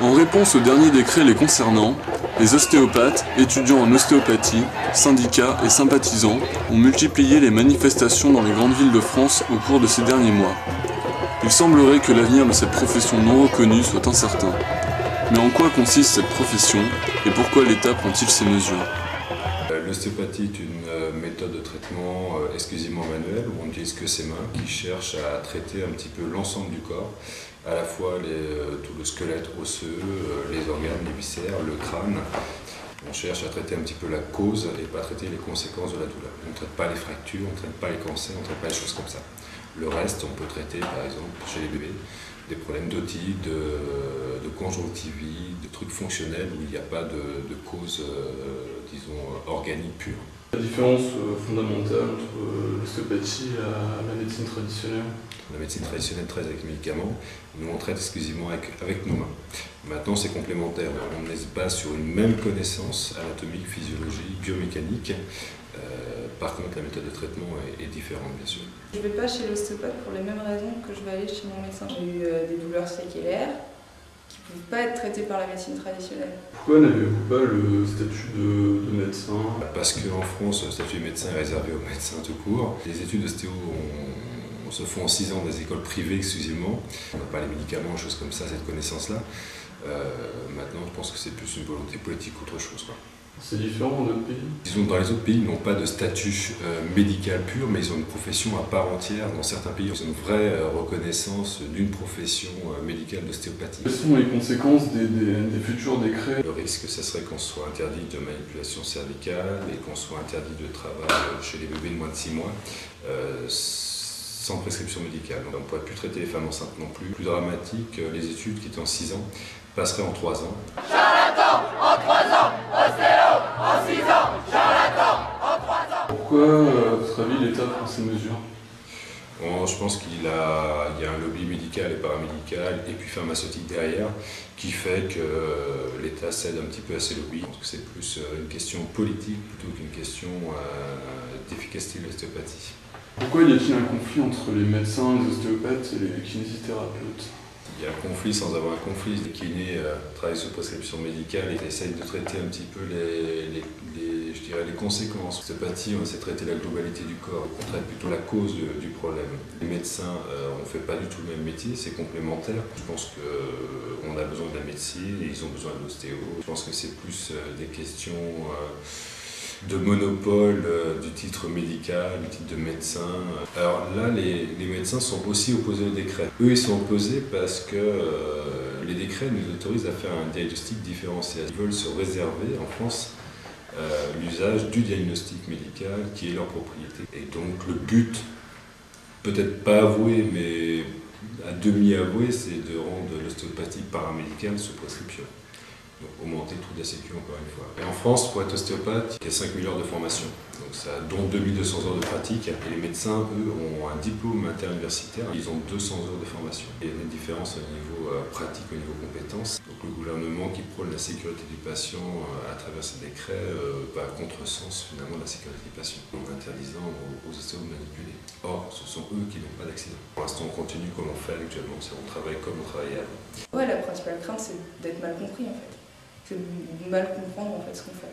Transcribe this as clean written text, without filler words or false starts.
En réponse au dernier décret les concernant, les ostéopathes, étudiants en ostéopathie, syndicats et sympathisants ont multiplié les manifestations dans les grandes villes de France au cours de ces derniers mois. Il semblerait que l'avenir de cette profession non reconnue soit incertain. Mais en quoi consiste cette profession et pourquoi l'État prend-il ces mesures? L'ostéopathie est une méthode de traitement exclusivement manuelle où on n'utilise que ses mains, qui cherche à traiter un petit peu l'ensemble du corps, à la fois tout le squelette osseux, les organes, les viscères, le crâne. On cherche à traiter un petit peu la cause et pas traiter les conséquences de la douleur. On ne traite pas les fractures, on ne traite pas les cancers, on ne traite pas les choses comme ça. Le reste, on peut traiter par exemple chez les bébés des problèmes d'otite, de conjonctivite, de trucs fonctionnels où il n'y a pas de cause, disons, organique pure. La différence fondamentale entre l'ostéopathie et la médecine traditionnelle? La médecine traditionnelle traite avec les médicaments, nous on traite exclusivement avec nos mains. Maintenant c'est complémentaire, on ne se base sur une même connaissance anatomique, physiologique, biomécanique. Par contre la méthode de traitement est différente bien sûr. Je ne vais pas chez l'ostéopathe pour les mêmes raisons que je vais aller chez mon médecin. J'ai eu des douleurs séquilaires qui ne pouvaient pas être traitées par la médecine traditionnelle. Pourquoi n'avez-vous pas le statut de médecin? Parce qu'en France, le statut de médecin est réservé aux médecins tout court. Les études d'ostéo se font en 6 ans dans des écoles privées exclusivement. On n'a pas les médicaments, choses comme ça, cette connaissance-là. Maintenant, je pense que c'est plus une volonté politique qu'autre chose, quoi. C'est différent dans d'autres pays? Disons que dans les autres pays, ils n'ont pas de statut médical pur, mais ils ont une profession à part entière. Dans certains pays, ils ont une vraie reconnaissance d'une profession médicale d'ostéopathie. Quelles sont les conséquences des futurs décrets? Le risque, ce serait qu'on soit interdit de manipulation cervicale et qu'on soit interdit de travail chez les bébés de moins de 6 mois. Sans prescription médicale. Donc on ne pourrait plus traiter les femmes enceintes non plus. Plus dramatique, les études qui étaient en 6 ans passeraient en 3 ans. Charlatan en 3 ans, ostéo en 6 ans, charlatan en 3 ans. Pourquoi, à votre avis, l'État prend ces mesures? Bon, je pense qu'il y a un lobby médical et paramédical et puis pharmaceutique derrière qui fait que l'État cède un petit peu à ces lobbies. Je pense que c'est plus une question politique plutôt qu'une question d'efficacité de l'ostéopathie. Pourquoi y a-t-il un conflit entre les médecins, les ostéopathes et les kinésithérapeutes? Il y a un conflit sans avoir un conflit. Les kinés travaillent sous prescription médicale et essayent de traiter un petit peu les conséquences. L'ostéopathie, on essaie de traiter la globalité du corps. On traite plutôt la cause du problème. Les médecins, on ne fait pas du tout le même métier, c'est complémentaire. Je pense qu'on a besoin de la médecine et ils ont besoin de l'ostéo. Je pense que c'est plus des questions de monopole du titre médical, du titre de médecin. Alors là, les médecins sont aussi opposés au décret. Eux, ils sont opposés parce que les décrets nous autorisent à faire un diagnostic différentiel. Ils veulent se réserver, en France, l'usage du diagnostic médical qui est leur propriété. Et donc le but, peut-être pas avoué, mais à demi avoué, c'est de rendre l'ostéopathie paramédicale sous prescription. Donc augmenter le trou de la sécu encore une fois. Et en France, pour être ostéopathe, il y a 5000 heures de formation, donc ça, dont 2200 heures de pratique. Et les médecins, eux, ont un diplôme interuniversitaire, ils ont 200 heures de formation. Il y a une différence au niveau pratique, au niveau compétences. Donc le gouvernement qui prône la sécurité du patient à travers ces décrets va à contresens finalement de la sécurité du patient, en interdisant aux ostéos de manipuler. Or, ce sont eux qui n'ont pas d'accident. Pour l'instant, on continue comme on fait actuellement, on travaille comme on travaillait avant. Ouais, la principale crainte, c'est d'être mal compris en fait. C'est de mal comprendre en fait ce qu'on fait.